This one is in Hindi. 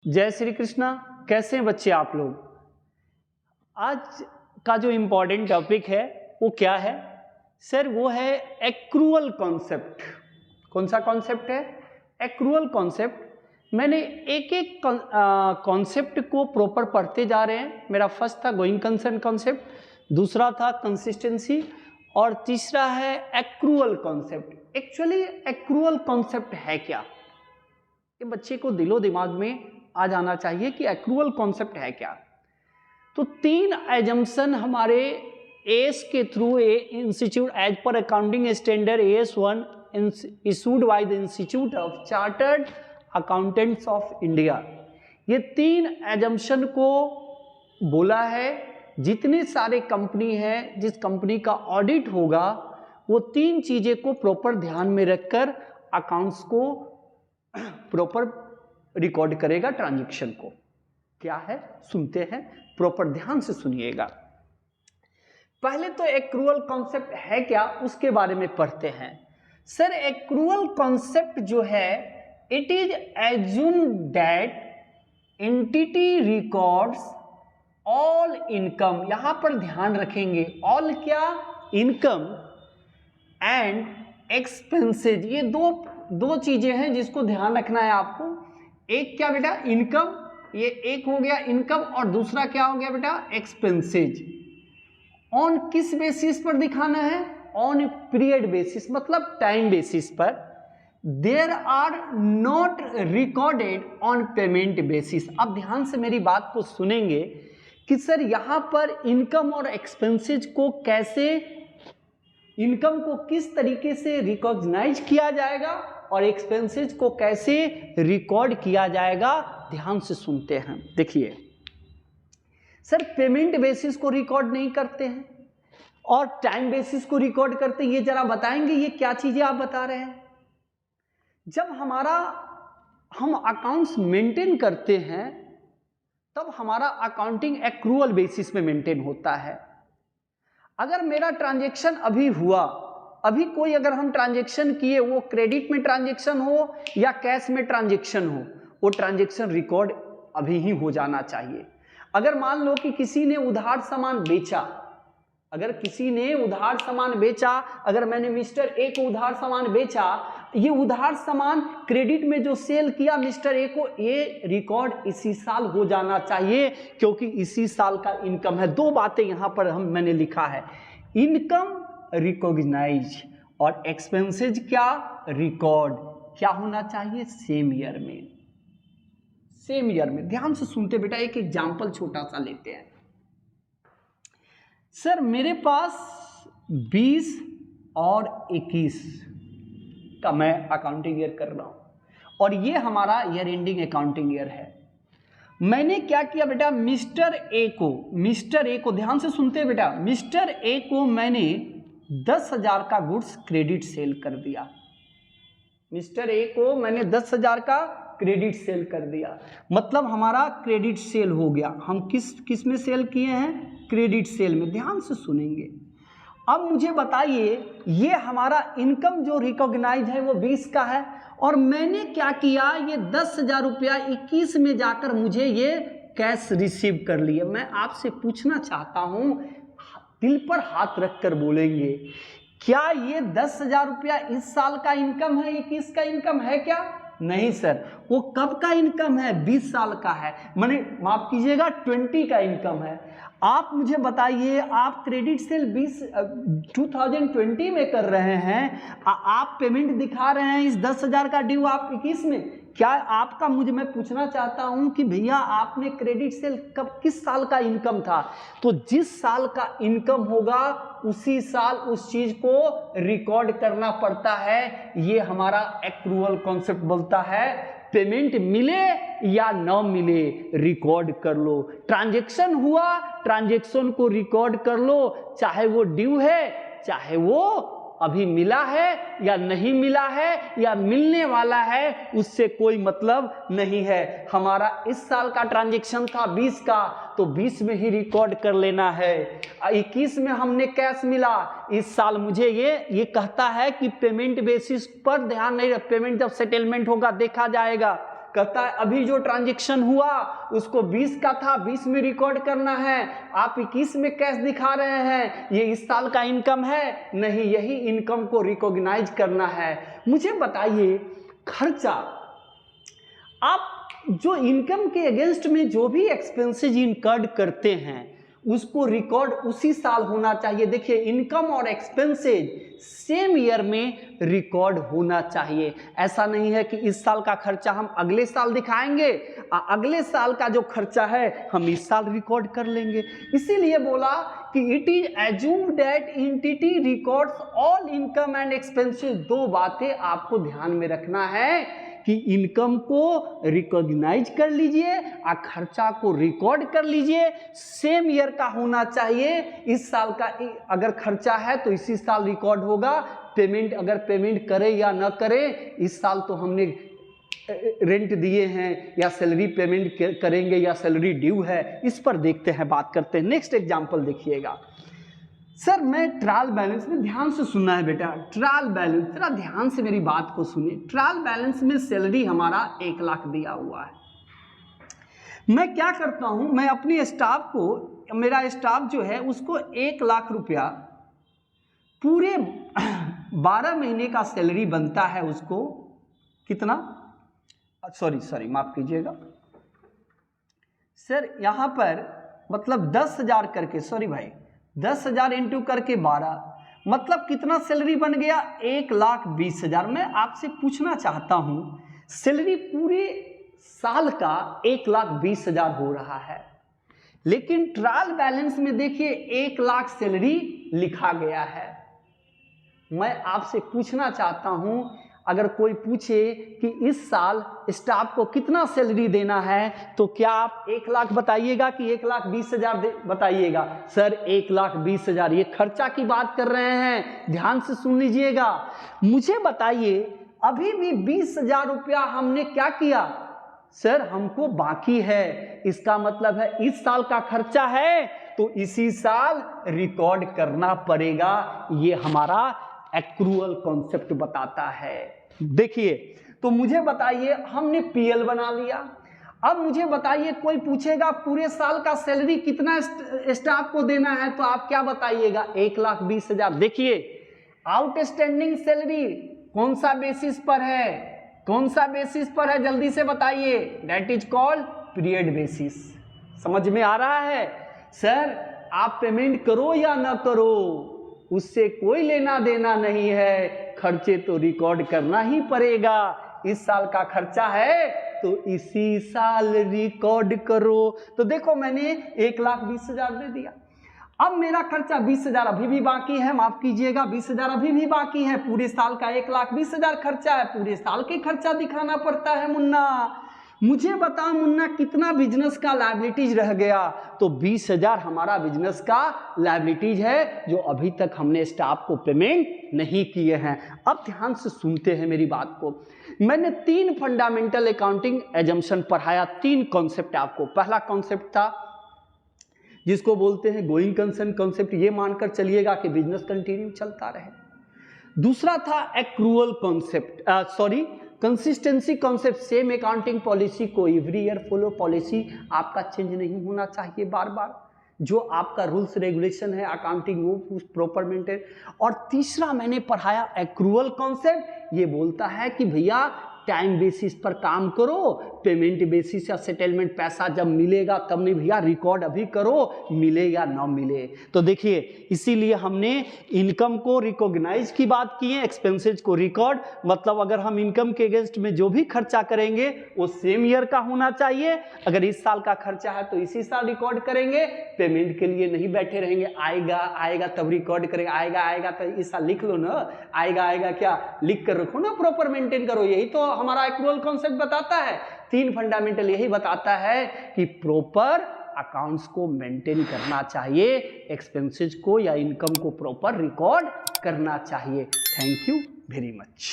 जय श्री कृष्णा। कैसे हैं बच्चे आप लोग? आज का जो इम्पोर्टेंट टॉपिक है वो क्या है सर? वो है एक्रूअल कॉन्सेप्ट। कौन सा कॉन्सेप्ट है? Accrual concept. मैंने एक एक कॉन्सेप्ट को प्रॉपर पढ़ते जा रहे हैं। मेरा फर्स्ट था गोइंग कंसर्न कॉन्सेप्ट, दूसरा था कंसिस्टेंसी और तीसरा है accrual concept. Actually accrual concept है क्या, ये बच्चे को दिलो दिमाग में आ जाना चाहिए कि एक्रूअल कॉन्सेप्ट है क्या। तो तीन एजम्पशन हमारे एएस के through institute as per accounting standard AS1 issued by the Institute of Chartered Accountants of India, ये तीन एजम्पशन को बोला है। जितने सारे कंपनी है, जिस कंपनी का ऑडिट होगा, वो तीन चीजें को प्रॉपर ध्यान में रखकर अकाउंट्स को प्रॉपर रिकॉर्ड करेगा। ट्रांजैक्शन को क्या है सुनते हैं, प्रॉपर ध्यान से सुनिएगा। पहले तो एक्रूअल कॉन्सेप्ट है क्या उसके बारे में पढ़ते हैं। सर एक्रूअल कॉन्सेप्ट जो है, it is assume that entity records all income, यहां पर ध्यान रखेंगे ऑल क्या, इनकम एंड एक्सपेंसेज। ये दो चीजें हैं जिसको ध्यान रखना है आपको। एक क्या बेटा, इनकम, ये एक हो गया इनकम, और दूसरा क्या हो गया बेटा, एक्सपेंसेज। ऑन किस बेसिस पर दिखाना है? ऑन पीरियड बेसिस, मतलब टाइम बेसिस पर। There are not recorded on payment basis. अब ध्यान से मेरी बात को सुनेंगे कि सर यहां पर इनकम और एक्सपेंसेज को कैसे, इनकम को किस तरीके से रिकॉग्नाइज किया जाएगा और एक्सपेंसेज को कैसे रिकॉर्ड किया जाएगा। ध्यान से सुनते हैं। देखिए सर, पेमेंट बेसिस को रिकॉर्ड नहीं करते हैं और टाइम बेसिस को रिकॉर्ड करते हैं। ये जरा बताएंगे ये क्या चीजें आप बता रहे हैं? जब हम अकाउंट्स मेंटेन करते हैं तब हमारा अकाउंटिंग एक्रूअल बेसिस में मेंटेन होता है। अगर मेरा ट्रांजैक्शन अभी हुआ, अभी कोई अगर हम ट्रांजैक्शन किए, वो क्रेडिट में ट्रांजैक्शन हो या कैश में ट्रांजैक्शन हो, वो ट्रांजैक्शन रिकॉर्ड अभी ही हो जाना चाहिए। अगर मान लो कि किसी ने उधार सामान बेचा, अगर किसी ने उधार सामान बेचा, अगर मैंने मिस्टर ए को उधार सामान बेचा, ये उधार सामान क्रेडिट में जो सेल किया मिस्टर ए को, ये रिकॉर्ड इसी साल हो जाना चाहिए क्योंकि इसी साल का इनकम है। दो बातें यहां पर मैंने लिखा है, इनकम रिकॉग्नाइज और एक्सपेंसेज क्या, रिकॉर्ड। क्या होना चाहिए? सेम ईयर में, सेम ईयर में। ध्यान से सुनते बेटा, एक एग्जांपल छोटा सा लेते हैं। सर मेरे पास 20 और 21 का मैं अकाउंटिंग ईयर कर रहा हूं और ये हमारा ईयर एंडिंग अकाउंटिंग ईयर है। मैंने क्या किया बेटा, मिस्टर ए को ध्यान से सुनते बेटा, मिस्टर ए को मैंने 10,000 का गुड्स क्रेडिट सेल कर दिया। मिस्टर ए को मैंने 10,000 का क्रेडिट सेल कर दिया, मतलब हमारा क्रेडिट सेल हो गया। हम किस में सेल किए हैं? क्रेडिट सेल में। ध्यान से सुनेंगे। अब मुझे बताइए, ये हमारा इनकम जो रिकॉग्नाइज है वो 20 का है और मैंने क्या किया, ये 10,000 रुपया 21 में जाकर मुझे ये कैश रिसीव कर लिए। मैं आपसे पूछना चाहता हूं, दिल पर हाथ रखकर बोलेंगे, क्या ये 10,000 रुपया इस साल का इनकम है, 21 का इनकम है क्या? नहीं सर, वो कब का इनकम है? 20 साल का है, माने माफ कीजिएगा 20 का इनकम है। आप मुझे बताइए, आप क्रेडिट सेल 2020 में कर रहे हैं, आप पेमेंट दिखा रहे हैं इस 10,000 का ड्यू आप 21 में। क्या आपका, मैं पूछना चाहता हूं कि भैया आपने क्रेडिट सेल कब, किस साल का इनकम था? तो जिस साल का इनकम होगा उसी साल उस चीज को रिकॉर्ड करना पड़ता है। ये हमारा एक्रूअल कॉन्सेप्ट बोलता है, पेमेंट मिले या न मिले रिकॉर्ड कर लो। ट्रांजैक्शन हुआ, ट्रांजैक्शन को रिकॉर्ड कर लो, चाहे वो ड्यू है, चाहे वो अभी मिला है या नहीं मिला है या मिलने वाला है, उससे कोई मतलब नहीं है। हमारा इस साल का ट्रांजैक्शन था 20 का, तो 20 में ही रिकॉर्ड कर लेना है। 21 में हमने कैश मिला, इस साल मुझे ये कहता है कि पेमेंट बेसिस पर ध्यान नहीं, पेमेंट जब सेटलमेंट होगा देखा जाएगा। कहता है अभी जो ट्रांजैक्शन हुआ उसको 20 का था, 20 में रिकॉर्ड करना है, आप 21 में कैश दिखा रहे हैं, ये इस साल का इनकम है, नहीं यही इनकम को रिकॉग्नाइज करना है। मुझे बताइए खर्चा, आप जो इनकम के अगेंस्ट में जो भी एक्सपेंसेस इनकर्ड करते हैं उसको रिकॉर्ड उसी साल होना चाहिए। देखिए इनकम और एक्सपेंसेज सेम ईयर में रिकॉर्ड होना चाहिए। ऐसा नहीं है कि इस साल का खर्चा हम अगले साल दिखाएंगे, अगले साल का जो खर्चा है हम इस साल रिकॉर्ड कर लेंगे। इसीलिए बोला कि it is assumed that entity records all income and expenses. दो बातें आपको ध्यान में रखना है कि इनकम को रिकॉग्नाइज कर लीजिए और खर्चा को रिकॉर्ड कर लीजिए। सेम ईयर का होना चाहिए। इस साल का अगर खर्चा है तो इसी साल रिकॉर्ड होगा। पेमेंट अगर पेमेंट करे या न करे, इस साल तो हमने रेंट दिए हैं या सैलरी पेमेंट करेंगे या सैलरी ड्यू है, इस पर देखते हैं, बात करते हैं। नेक्स्ट एग्जांपल देखिएगा। सर मैं ट्रायल बैलेंस में, ध्यान से सुनना है बेटा, ट्रायल बैलेंस जरा ध्यान से मेरी बात को सुनिए। ट्रायल बैलेंस में सैलरी हमारा 1 लाख दिया हुआ है। मैं क्या करता हूं, मैं अपनी स्टाफ को, मेरा स्टाफ जो है उसको 1 लाख रुपया पूरे 12 महीने का सैलरी बनता है उसको कितना, सॉरी माफ कीजिएगा सर, यहां पर मतलब 10,000 करके, सॉरी भाई 10,000 इंटू करके 12, मतलब कितना सैलरी बन गया, 1,20,000। मैं आपसे पूछना चाहता हूं सैलरी पूरे साल का 1,20,000 हो रहा है, लेकिन ट्रायल बैलेंस में देखिए 1 लाख सैलरी लिखा गया है। मैं आपसे पूछना चाहता हूं, अगर कोई पूछे कि इस साल स्टाफ को कितना सैलरी देना है तो क्या आप 1 लाख बताइएगा कि 1,20,000 बताइएगा? सर 1,20,000, ये खर्चा की बात कर रहे हैं, ध्यान से सुन लीजिएगा। मुझे बताइए अभी भी 20,000 रुपया हमने क्या किया, सर हमको बाकी है। इसका मतलब है इस साल का खर्चा है तो इसी साल रिकॉर्ड करना पड़ेगा। ये हमारा एक्रूअल कॉन्सेप्ट बताता है। देखिए तो मुझे बताइए हमने पीएल बना लिया। अब मुझे बताइए कोई पूछेगा पूरे साल का सैलरी कितना स्टाफ को देना है तो आप क्या बताइएगा? 1,20,000। देखिए आउटस्टैंडिंग सैलरी कौन सा बेसिस पर है, कौन सा बेसिस पर है, जल्दी से बताइए। That is called period basis. समझ में आ रहा है? सर आप पेमेंट करो या ना करो उससे कोई लेना देना नहीं है, खर्चे तो रिकॉर्ड करना ही पड़ेगा। इस साल का खर्चा है तो इसी साल रिकॉर्ड करो। तो देखो मैंने 1,20,000 दे दिया। अब मेरा खर्चा 20,000 अभी भी बाकी है, माफ कीजिएगा 20,000 अभी भी बाकी है। पूरे साल का 1,20,000 खर्चा है, पूरे साल के खर्चा दिखाना पड़ता है। मुन्ना मुझे बता मुन्ना कितना बिजनेस का लायबिलिटीज रह गया? तो 20,000 हमारा बिजनेस का लायबिलिटीज है जो अभी तक हमने स्टाफ को पेमेंट नहीं किए हैं। अब ध्यान से सुनते हैं मेरी बात को। मैंने 3 फंडामेंटल अकाउंटिंग एजम्पशन पढ़ाया, 3 कॉन्सेप्ट आपको। पहला कॉन्सेप्ट था जिसको बोलते हैं गोइंग कंसर्न कॉन्सेप्ट, ये मानकर चलिएगा कि बिजनेस कंटिन्यू चलता रहे। दूसरा था accrual concept, consistency concept, same accounting policy को एवरी ईयर फॉलो, पॉलिसी आपका चेंज नहीं होना चाहिए बार बार, जो आपका रूल्स रेगुलेशन है अकाउंटिंग वो प्रॉपर मेंटेन। और तीसरा मैंने पढ़ाया एक्रूअल कॉन्सेप्ट, ये बोलता है कि भैया टाइम बेसिस पर काम करो, पेमेंट बेसिस या सेटलमेंट पैसा जब मिलेगा तब नहीं भैया, रिकॉर्ड अभी करो, मिले या ना मिले। तो देखिए इसीलिए हमने इनकम को रिकॉग्नाइज की बात की है, एक्सपेंसेस को रिकॉर्ड, मतलब अगर हम इनकम के अगेंस्ट में जो भी खर्चा करेंगे वो सेम ईयर का होना चाहिए। अगर इस साल का खर्चा है तो इसी साल रिकॉर्ड करेंगे, पेमेंट के लिए नहीं बैठे रहेंगे, आएगा आएगा तब रिकॉर्ड करेंगे, आएगा आएगा तो इस साल लिख लो ना, आएगा आएगा क्या लिख कर रखो ना, प्रॉपर मेंटेन करो। यही तो हमारा एक्रूअल कॉन्सेप्ट बताता है। 3 फंडामेंटल यही बताता है कि प्रॉपर अकाउंट्स को मेंटेन करना चाहिए, एक्सपेंसेस को या इनकम को प्रॉपर रिकॉर्ड करना चाहिए। Thank you very much.